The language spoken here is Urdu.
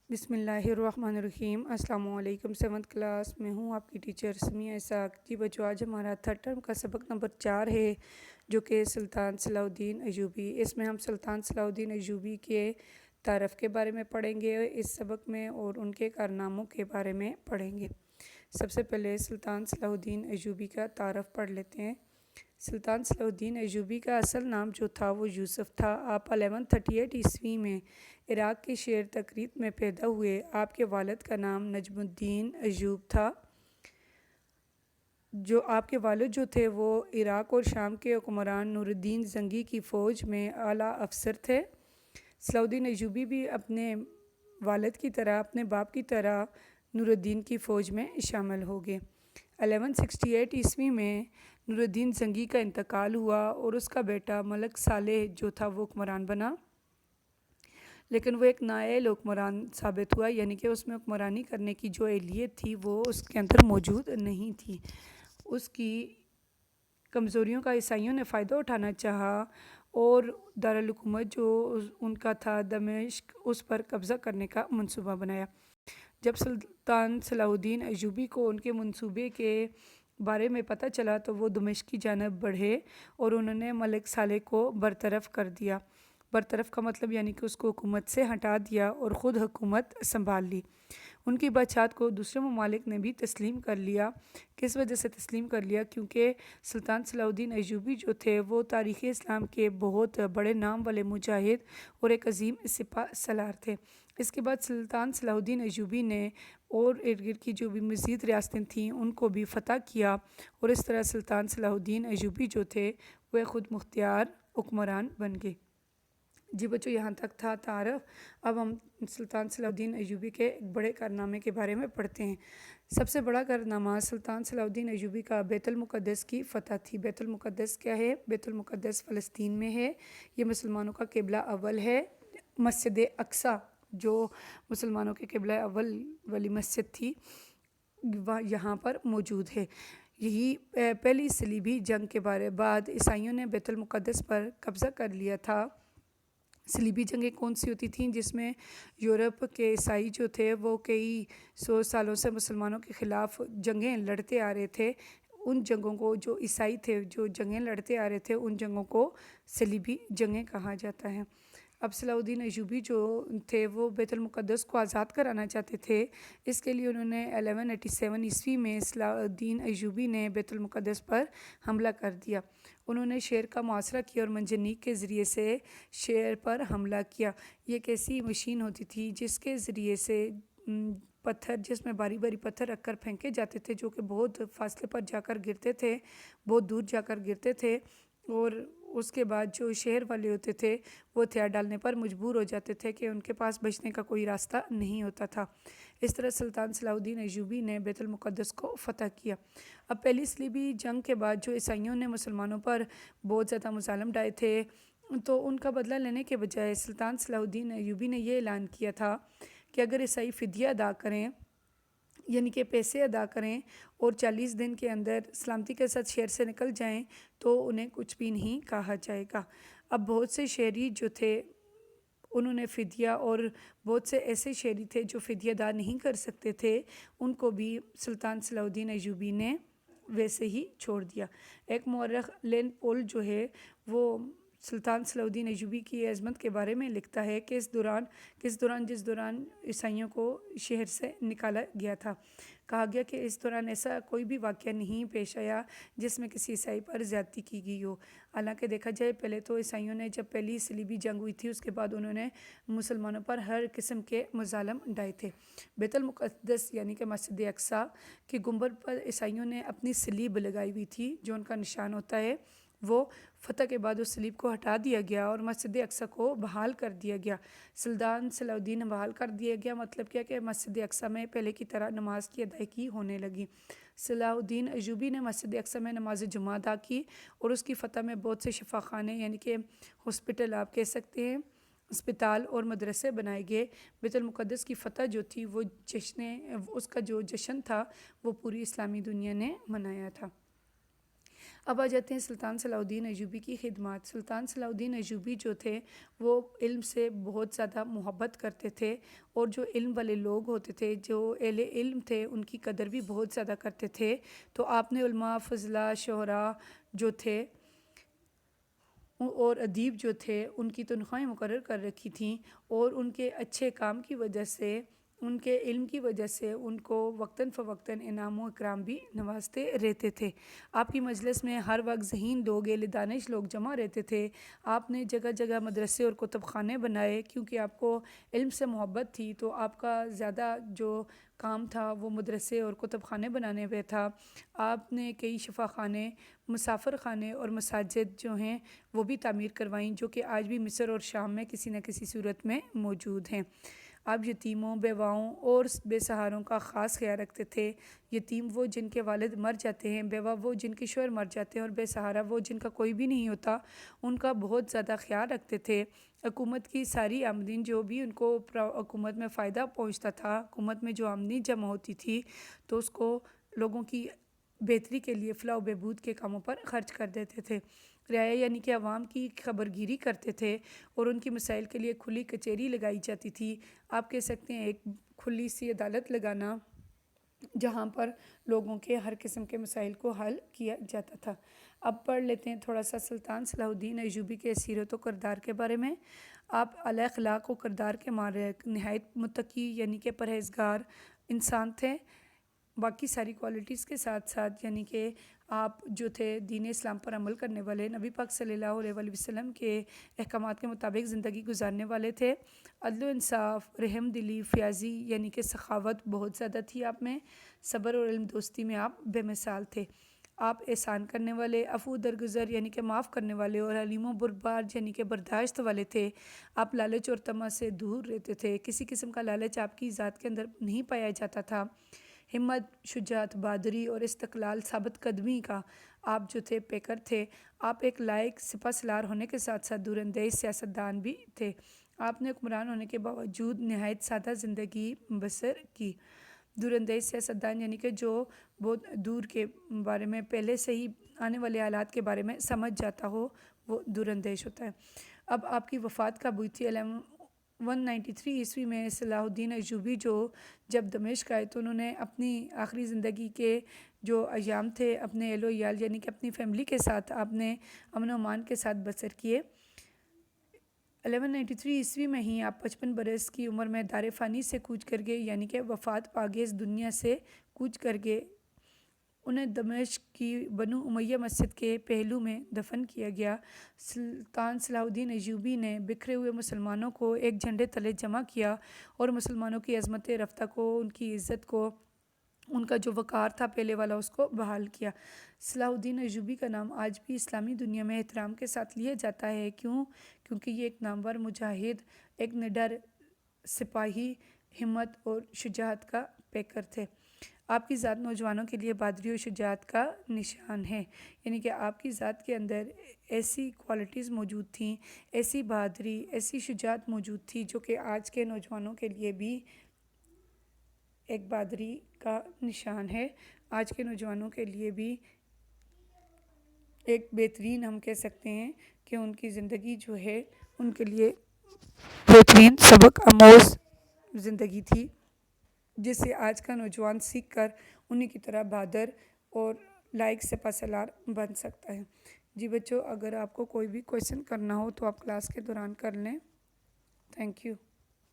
بسم اللہ الرحمن الرحیم۔ السلام علیکم۔ 7th کلاس میں ہوں، آپ کی ٹیچر سمیہ اسحاق۔ جی بچوں، آج ہمارا تھرڈ ٹرم کا سبق نمبر 4 ہے، جو کہ سلطان صلاح الدین ایوبی۔ اس میں ہم سلطان صلاح الدین ایوبی کے تعارف کے بارے میں پڑھیں گے اس سبق میں، اور ان کے کارناموں کے بارے میں پڑھیں گے۔ سب سے پہلے سلطان صلاح الدین ایوبی کا تعارف پڑھ لیتے ہیں۔ سلطان صلاح الدین ایوبی کا اصل نام جو تھا وہ یوسف تھا۔ آپ 1138 عیسوی میں عراق کے شہر تکریت میں پیدا ہوئے۔ آپ کے والد کا نام نجم الدین ایوب تھا۔ آپ کے والد جو تھے وہ عراق اور شام کے حکمران نور الدین زنگی کی فوج میں اعلیٰ افسر تھے۔ صلاح الدین ایوبی بھی اپنے والد کی طرح، اپنے باپ کی طرح نور الدین کی فوج میں شامل ہو گئے۔ 1168 عیسوی میں نور الدین زنگی کا انتقال ہوا اور اس کا بیٹا ملک صالح جو تھا وہ حکمران بنا، لیکن وہ ایک نااہل حکمران ثابت ہوا، یعنی کہ اس میں حکمرانی کرنے کی جو اہلیت تھی وہ اس کے اندر موجود نہیں تھی۔ اس کی کمزوریوں کا عیسائیوں نے فائدہ اٹھانا چاہا اور دارالحکومت جو ان کا تھا دمشق، اس پر قبضہ کرنے کا منصوبہ بنایا۔ جب سلطان صلاح الدین ایوبی کو ان کے منصوبے کے بارے میں پتہ چلا تو وہ دمشق کی جانب بڑھے اور انہوں نے ملک صالح کو برطرف کر دیا۔ برطرف کا مطلب یعنی کہ اس کو حکومت سے ہٹا دیا اور خود حکومت سنبھال لی۔ ان کی بادشاہت کو دوسرے ممالک نے بھی تسلیم کر لیا۔ کس وجہ سے تسلیم کر لیا؟ کیونکہ سلطان صلاح الدین ایوبی جو تھے وہ تاریخ اسلام کے بہت بڑے نام والے مجاہد اور ایک عظیم سپہ سالار تھے۔ اس کے بعد سلطان صلاح الدین ایوبی نے اور ارد گرد کی جو بھی مزید ریاستیں تھیں ان کو بھی فتح کیا، اور اس طرح سلطان صلاح الدین ایوبی جو تھے وہ خود مختار حکمران بن گئے۔ جی بچوں، یہاں تک تھا تعارف۔ اب ہم سلطان صلاح الدین ایوبی کے ایک بڑے کارنامے کے بارے میں پڑھتے ہیں۔ سب سے بڑا کارنامہ سلطان صلاح الدین ایوبی کا بیت المقدس کی فتح تھی۔ بیت المقدس کیا ہے؟ بیت المقدس فلسطین میں ہے۔ یہ مسلمانوں کا قبلہ اول ہے۔ مسجد اقصی جو مسلمانوں کے قبلہ اول والی مسجد تھی یہاں پر موجود ہے۔ یہی پہلی صلیبی جنگ کے بعد عیسائیوں نے بیت المقدس پر قبضہ کر لیا تھا۔ صلیبی جنگیں کون سی ہوتی تھیں؟ جس میں یورپ کے عیسائی جو تھے وہ کئی سو سالوں سے مسلمانوں کے خلاف جنگیں لڑتے آ رہے تھے۔ ان جنگوں کو، جو عیسائی تھے جو جنگیں لڑتے آ رہے تھے، ان جنگوں کو صلیبی جنگیں کہا جاتا ہے۔ اب صلاح الدین ایوبی جو تھے وہ بیت المقدس کو آزاد کرانا چاہتے تھے۔ اس کے لیے انہوں نے 1187 عیسوی میں صلاح الدین ایوبی نے بیت المقدس پر حملہ کر دیا۔ انہوں نے شہر کا محاصرہ کیا اور منجنیق کے ذریعے سے شہر پر حملہ کیا۔ یہ ایک ایسی مشین ہوتی تھی جس کے ذریعے سے پتھر، جس میں باری باری پتھر رکھ کر پھینکے جاتے تھے، جو کہ بہت فاصلے پر جا کر گرتے تھے، بہت دور جا کر گرتے تھے، اور اس کے بعد جو شہر والے ہوتے تھے وہ ہتھیار ڈالنے پر مجبور ہو جاتے تھے کہ ان کے پاس بچنے کا کوئی راستہ نہیں ہوتا تھا۔ اس طرح سلطان صلاح الدین ایوبی نے بیت المقدس کو فتح کیا۔ اب پہلی صلیبی جنگ کے بعد جو عیسائیوں نے مسلمانوں پر بہت زیادہ مظالم ڈھائے تھے، تو ان کا بدلہ لینے کے بجائے سلطان صلاح الدین ایوبی نے یہ اعلان کیا تھا کہ اگر عیسائی فدیہ ادا کریں، یعنی کہ پیسے ادا کریں، اور 40 دن کے اندر سلامتی کے ساتھ شہر سے نکل جائیں تو انہیں کچھ بھی نہیں کہا جائے گا۔ اب بہت سے شہری جو تھے انہوں نے فدیہ، اور بہت سے ایسے شہری تھے جو فدیہ ادا نہیں کر سکتے تھے، ان کو بھی سلطان صلاح الدین ایوبی نے ویسے ہی چھوڑ دیا۔ ایک مورخ لین پول جو ہے وہ سلطان صلاح الدین ایوبی کی عظمت کے بارے میں لکھتا ہے کہ جس دوران عیسائیوں کو شہر سے نکالا گیا تھا، کہا گیا کہ اس دوران ایسا کوئی بھی واقعہ نہیں پیش آیا جس میں کسی عیسائی پر زیادتی کی گئی ہو۔ حالانکہ دیکھا جائے پہلے تو عیسائیوں نے جب پہلی صلیبی جنگ ہوئی تھی اس کے بعد انہوں نے مسلمانوں پر ہر قسم کے مظالم ڈھائے تھے۔ بیت المقدس یعنی کہ مسجد اقصی کی گنبد پر عیسائیوں نے اپنی صلیب لگائی ہوئی تھی، جو ان کا نشان ہوتا ہے۔ وہ فتح کے بعد اس صلیب کو ہٹا دیا گیا اور مسجد اقصی کو بحال کر دیا گیا۔ سلطان صلاح الدین بحال کر دیا گیا مطلب کیا کہ مسجد اقصی میں پہلے کی طرح نماز کی ادائیگی ہونے لگی۔ صلاح الدین ایوبی نے مسجد اقصی میں نماز جمعہ ادا کی، اور اس کی فتح میں بہت سے شفا خانے، یعنی کہ ہاسپٹل آپ کہہ سکتے ہیں، اسپتال اور مدرسے بنائے گئے۔ بیت المقدس کی فتح جو تھی وہ اس کا جو جشن تھا وہ پوری اسلامی دنیا نے منایا تھا۔ اب آ جاتے ہیں سلطان صلاح الدین ایوبی کی خدمات۔ سلطان صلاح الدین ایوبی جو تھے وہ علم سے بہت زیادہ محبت کرتے تھے، اور جو علم والے لوگ ہوتے تھے، جو اہل علم تھے، ان کی قدر بھی بہت زیادہ کرتے تھے۔ تو آپ نے علماء، فضلاء، شعراء جو تھے اور ادیب جو تھے ان کی تنخواہیں مقرر کر رکھی تھیں، اور ان کے اچھے کام کی وجہ سے، ان کے علم کی وجہ سے ان کو وقتاً فوقتاً انعام و اکرام بھی نوازتے رہتے تھے۔ آپ کی مجلس میں ہر وقت ذہین لوگ، اہل دانش لوگ جمع رہتے تھے۔ آپ نے جگہ جگہ مدرسے اور کتب خانے بنائے، کیونکہ آپ کو علم سے محبت تھی، تو آپ کا زیادہ جو کام تھا وہ مدرسے اور کتب خانے بنانے پہ تھا۔ آپ نے کئی شفا خانے، مسافر خانے اور مساجد جو ہیں وہ بھی تعمیر کروائیں، جو کہ آج بھی مصر اور شام میں کسی نہ کسی صورت میں موجود ہیں۔ آپ یتیموں، بیواؤں اور بے سہاروں کا خاص خیال رکھتے تھے۔ یتیم وہ جن کے والد مر جاتے ہیں، بیوہ وہ جن کے شوہر مر جاتے ہیں، اور بے سہارا وہ جن کا کوئی بھی نہیں ہوتا، ان کا بہت زیادہ خیال رکھتے تھے۔ حکومت کی ساری آمدنی، جو بھی ان کو حکومت میں فائدہ پہنچتا تھا، حکومت میں جو آمدنی جمع ہوتی تھی، تو اس کو لوگوں کی بہتری کے لیے، فلاح و بہبود کے کاموں پر خرچ کر دیتے تھے۔ رعایا یعنی کہ عوام کی خبر گیری کرتے تھے، اور ان کی مسائل کے لیے کھلی کچہری لگائی جاتی تھی۔ آپ کہہ سکتے ہیں ایک کھلی سی عدالت لگانا، جہاں پر لوگوں کے ہر قسم کے مسائل کو حل کیا جاتا تھا۔ اب پڑھ لیتے ہیں تھوڑا سا سلطان صلاح الدین ایوبی کے سیرت و کردار کے بارے میں۔ آپ اعلیٰ اخلاق و کردار کے مالک، نہایت متقی یعنی کہ پرہیزگار انسان تھے۔ باقی ساری کوالٹیز کے ساتھ ساتھ یعنی کہ آپ جو تھے دین اسلام پر عمل کرنے والے، نبی پاک صلی اللہ علیہ وآلہ وسلم کے احکامات کے مطابق زندگی گزارنے والے تھے۔ عدل و انصاف، رحم دلی، فیاضی یعنی کہ سخاوت بہت زیادہ تھی آپ میں۔ صبر اور علم دوستی میں آپ بے مثال تھے۔ آپ احسان کرنے والے، عفو درگزر یعنی کہ معاف کرنے والے، اور حلیم و بردبار یعنی کہ برداشت والے تھے۔ آپ لالچ اور طمع سے دور رہتے تھے۔ کسی قسم کا لالچ آپ کی ذات کے اندر نہیں پایا جاتا تھا۔ ہمت، شجاعت، بہادری اور استقلال، ثابت قدمی کا آپ جو تھے پیکر تھے۔ آپ ایک لائق سپہ سالار ہونے کے ساتھ ساتھ دور اندیش سیاستدان بھی تھے۔ آپ نے حکمران ہونے کے باوجود نہایت سادہ زندگی بسر کی۔ دور اندیش سیاستدان یعنی کہ جو بہت دور کے بارے میں پہلے سے ہی آنے والے حالات کے بارے میں سمجھ جاتا ہو، وہ دور اندیش ہوتا ہے۔ اب آپ کی وفات کب ہوئی تھی؟ 1193 عیسوی میں صلاح الدین ایوبی جو جب دمشق آئے تو انہوں نے اپنی آخری زندگی کے جو ایام تھے اپنے اہل و عیال یعنی کہ اپنی فیملی کے ساتھ آپ نے امن و امان کے ساتھ بسر کیے۔ 1193 عیسوی میں ہی آپ 55 برس کی عمر میں دار فانی سے کوچ کر گئے، یعنی کہ وفات پا گئے، اس دنیا سے کوچ کر گئے۔ انہیں دمشق کی بنو امیہ مسجد کے پہلو میں دفن کیا گیا۔ سلطان صلاح الدین ایوبی نے بکھرے ہوئے مسلمانوں کو ایک جھنڈے تلے جمع کیا، اور مسلمانوں کی عظمت رفتہ کو، ان کی عزت کو، ان کا جو وقار تھا پہلے والا، اس کو بحال کیا۔ صلاح الدین ایوبی کا نام آج بھی اسلامی دنیا میں احترام کے ساتھ لیا جاتا ہے۔ کیونکہ یہ ایک نامور مجاہد، ایک نڈر سپاہی، ہمت اور شجاعت کا پیکر تھے۔ آپ کی ذات نوجوانوں کے لیے بہادری اور شجاعت کا نشان ہے، یعنی کہ آپ کی ذات کے اندر ایسی کوالٹیز موجود تھیں، ایسی بہادری، ایسی شجاعت موجود تھی، جو کہ آج کے نوجوانوں کے لیے بھی ایک بہادری کا نشان ہے، آج کے نوجوانوں کے لیے بھی ایک بہترین، ہم کہہ سکتے ہیں کہ ان کی زندگی جو ہے ان کے لیے بہترین سبق آموز زندگی تھی، جس سے آج کا نوجوان سیکھ کر انہی کی طرح بہادر اور لائق سپہ سالار بن سکتا ہے۔ جی بچوں، اگر آپ کو کوئی بھی کویشچن کرنا ہو تو آپ کلاس کے دوران کر لیں۔ Thank you.